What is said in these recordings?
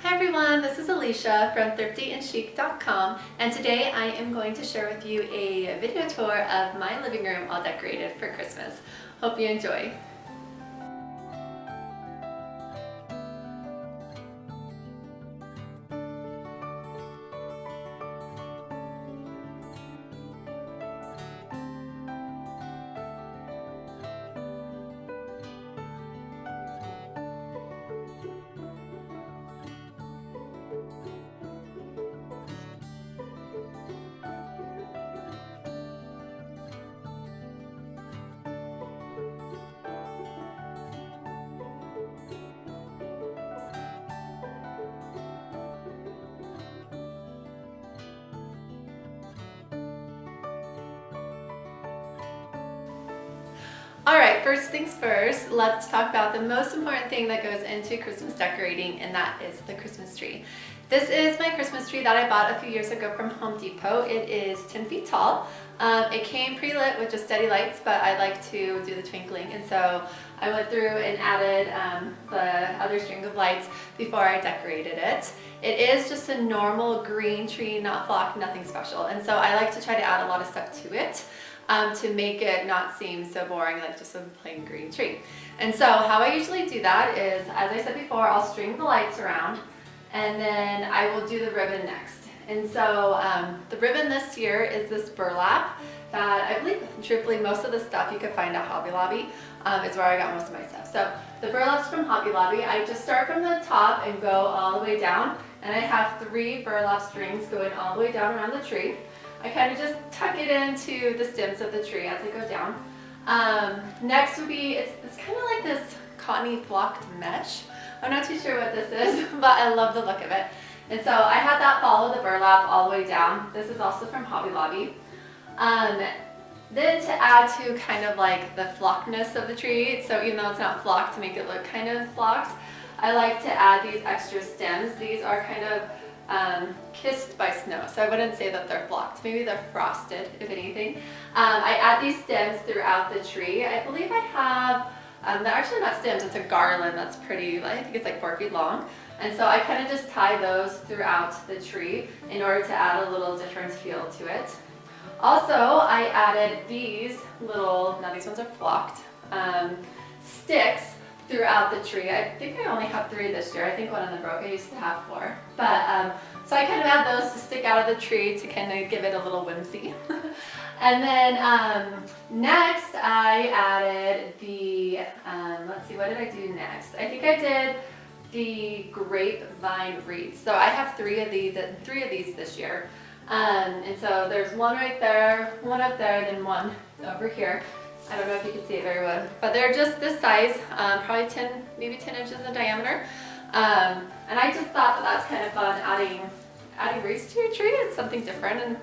Hi everyone, this is Alicia from thriftyandchic.com, and today I am going to share with you a video tour of my living room all decorated for Christmas. Hope you enjoy. Alright, first things first, let's talk about the most important thing that goes into Christmas decorating, and that is the Christmas tree. This is my Christmas tree that I bought a few years ago from Home Depot. It is 10 feet tall. It came pre-lit with just steady lights, but I like to do the twinkling, and so I went through and added the other string of lights before I decorated it. It is just a normal green tree, not flocked, nothing special, and so I like to try to add a lot of stuff to it. To make it not seem so boring like just a plain green tree. And so how I usually do that is, as I said before, I'll string the lights around and then I will do the ribbon next. And so the ribbon this year is this burlap that I believe, truthfully, most of the stuff you could find at Hobby Lobby is where I got most of my stuff. So the burlap's from Hobby Lobby. I just start from the top and go all the way down, and I have 3 burlap strings going all the way down around the tree. I kind of just tuck it into the stems of the tree as I go down. Next would be, it's kind of like this cottony flocked mesh. I'm not too sure what this is, but I love the look of it. And so I had that follow the burlap all the way down. This is also from Hobby Lobby. Then to add to kind of like the flockness of the tree, so even though it's not flocked, to make it look kind of flocked, I like to add these extra stems. These are kind of kissed by snow, so I wouldn't say that they're flocked. Maybe they're frosted, if anything. I add these stems throughout the tree. I believe I have, they're actually not stems, it's a garland that's pretty, I think it's like 4 feet long. And so I kind of just tie those throughout the tree in order to add a little different feel to it. Also, I added these little, now these ones are flocked, sticks throughout the tree. I think I only have 3 this year. I think one of them broke. I used to have 4. But so I kind of add those to stick out of the tree to kind of give it a little whimsy. And then next I added the, let's see, what did I do next? I think I did the grapevine wreaths. So I have 3 of these this year. And so there's one right there, one up there, then one over here. I don't know if you can see it very well, but they're just this size, probably maybe 10 inches in diameter. And I just thought that that's kind of fun, adding wreaths to your tree. It's something different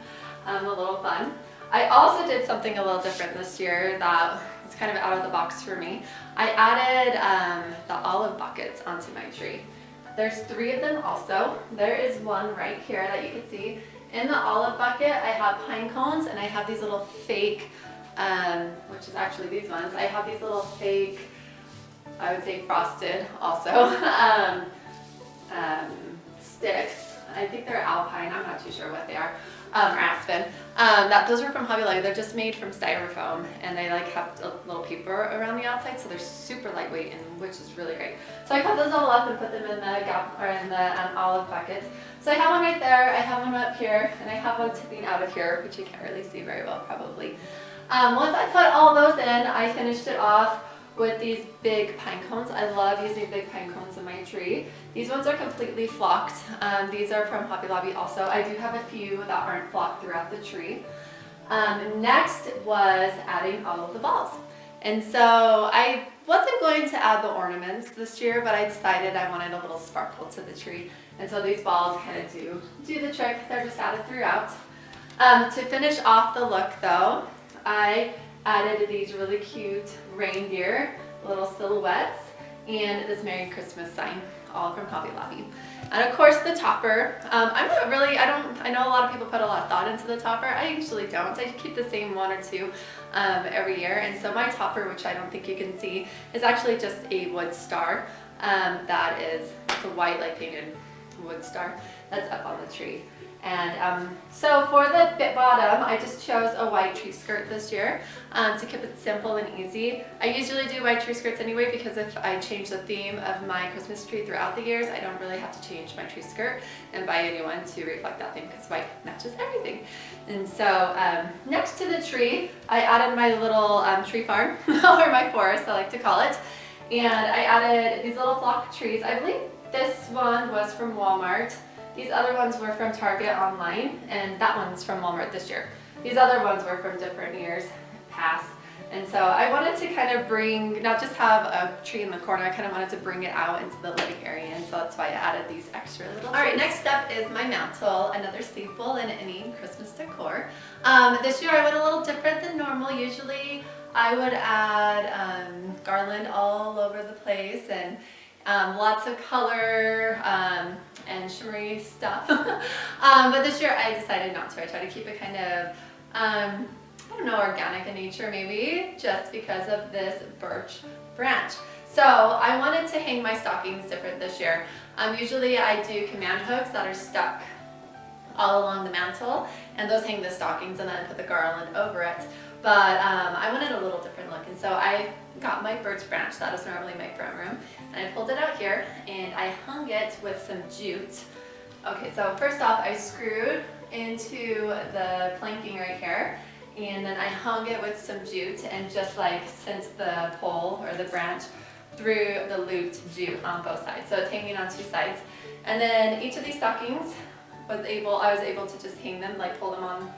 and a little fun. I also did something a little different this year that was kind of out of the box for me. I added the olive buckets onto my tree. There's 3 of them also. There is one right here that you can see. In the olive bucket, I have pine cones, and I have these little fake, which is actually these ones. I have these little fake, I would say frosted also, sticks. I think they're alpine, I'm not too sure what they are, or aspen. Those were from Hobby Lobby. They're just made from styrofoam, and they like have a little paper around the outside, so they're super lightweight, and which is really great. So I cut those all up and put them in the olive buckets. So I have one right there, I have one up here, and I have one tipping out of here, which you can't really see very well probably. Once I put all those in, I finished it off with these big pine cones. I love using big pine cones in my tree. These ones are completely flocked. These are from Hobby Lobby also. I do have a few that aren't flocked throughout the tree. Next was adding all of the balls. And so I wasn't going to add the ornaments this year, but I decided I wanted a little sparkle to the tree. And so these balls kind of do the trick. They're just added throughout. To finish off the look though, I added these really cute reindeer, little silhouettes, and this Merry Christmas sign, all from Hobby Lobby. And of course the topper, I know a lot of people put a lot of thought into the topper. I usually don't. I keep the same 1 or 2 every year. And so my topper, which I don't think you can see, is actually just a wood star it's a white like painted wood star that's up on the tree. And so for the bit bottom, I just chose a white tree skirt this year to keep it simple and easy. I usually do white tree skirts anyway because if I change the theme of my Christmas tree throughout the years, I don't really have to change my tree skirt and buy a new one to reflect that theme because white matches everything. And so next to the tree, I added my little tree farm, or my forest, I like to call it. And I added these little flock trees. I believe this one was from Walmart. These other ones were from Target online, and that one's from Walmart this year. These other ones were from different years past. And so I wanted to kind of bring, not just have a tree in the corner, I kind of wanted to bring it out into the living area, and so that's why I added these extra little trees. All right, next up is my mantle, another staple in any Christmas decor. This year I went a little different than normal. Usually I would add garland all over the place and lots of color and shimmery stuff. But this year I decided not to. I try to keep it kind of, I don't know, organic in nature maybe, just because of this birch branch. So I wanted to hang my stockings different this year. Usually I do command hooks that are stuck all along the mantle, and those hang the stockings and then put the garland over it. But I wanted a little different look, and so I got my birch branch that is normally my front room, and I pulled it out here and I hung it with some jute. Okay, so first off I screwed into the planking right here, and then I hung it with some jute and just like sent the pole or the branch through the looped jute on both sides. So it's hanging on two sides. And then each of these stockings I was able to just hang them, like pull them on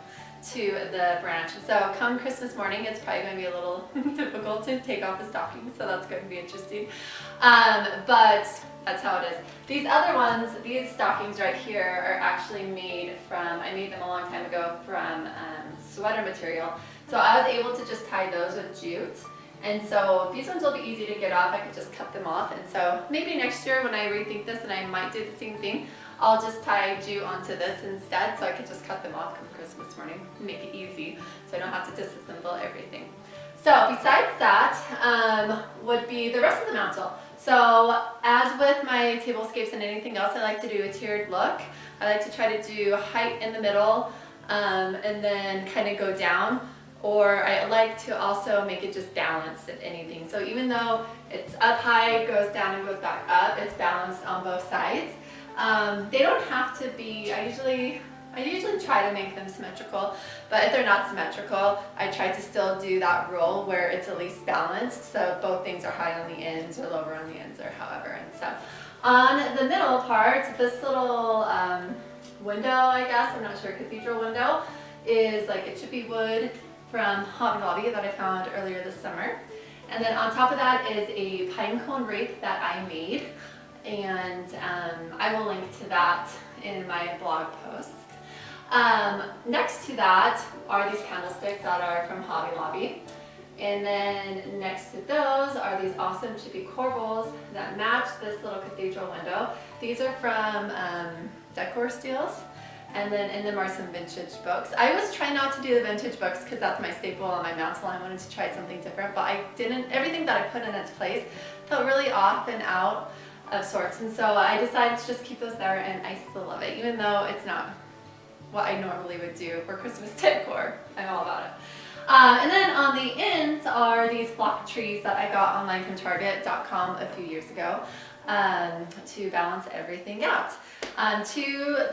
to the branch. So come Christmas morning, it's probably going to be a little difficult to take off the stockings, so that's going to be interesting. But that's how it is. These other ones, these stockings right here are actually made from, I made them a long time ago from sweater material. So I was able to just tie those with jute. And so these ones will be easy to get off. I could just cut them off. And so maybe next year when I rethink this, and I might do the same thing, I'll just tie jute onto this instead, so I could just cut them off come Christmas morning and make it easy so I don't have to disassemble everything. So besides that would be the rest of the mantle. So as with my tablescapes and anything else, I like to do a tiered look. I like to try to do height in the middle and then kind of go down. Or I like to also make it just balanced if anything. So even though it's up high, goes down and goes back up, it's balanced on both sides. They don't have to be, I usually try to make them symmetrical, but if they're not symmetrical, I try to still do that rule where it's at least balanced, so both things are high on the ends or lower on the ends or however. And so on the middle part, this little window, I guess, I'm not sure, cathedral window, is like it should be wood from Hobby Lobby that I found earlier this summer. And then on top of that is a pine cone wreath that I made, and I will link to that in my blog post. Next to that are these candlesticks that are from Hobby Lobby. And then next to those are these awesome chippy corbels that match this little cathedral window. These are from Decor Steels. And then in them are some vintage books. I always try not to do the vintage books because that's my staple on my mantle. I wanted to try something different, but I didn't. Everything that I put in its place felt really off and out of sorts, and so I decided to just keep those there, and I still love it, even though it's not what I normally would do for Christmas decor. I'm all about it. And then on the ends are these flock trees that I got online from Target.com a few years ago to balance everything out. To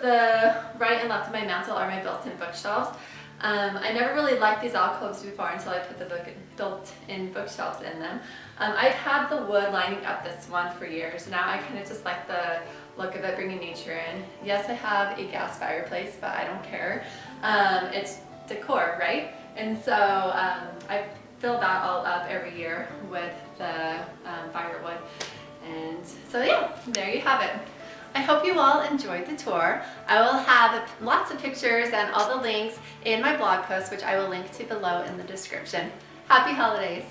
the right and left of my mantle are my built-in bookshelves. I never really liked these alcoves before until I put the built-in bookshelves in them. I've had the wood lining up this one for years. Now I kind of just like the look of it, bringing nature in. Yes, I have a gas fireplace, but I don't care. It's decor, right? And so I fill that all up every year with the firewood. And so yeah, there you have it. I hope you all enjoyed the tour. I will have lots of pictures and all the links in my blog post, which I will link to below in the description. Happy holidays!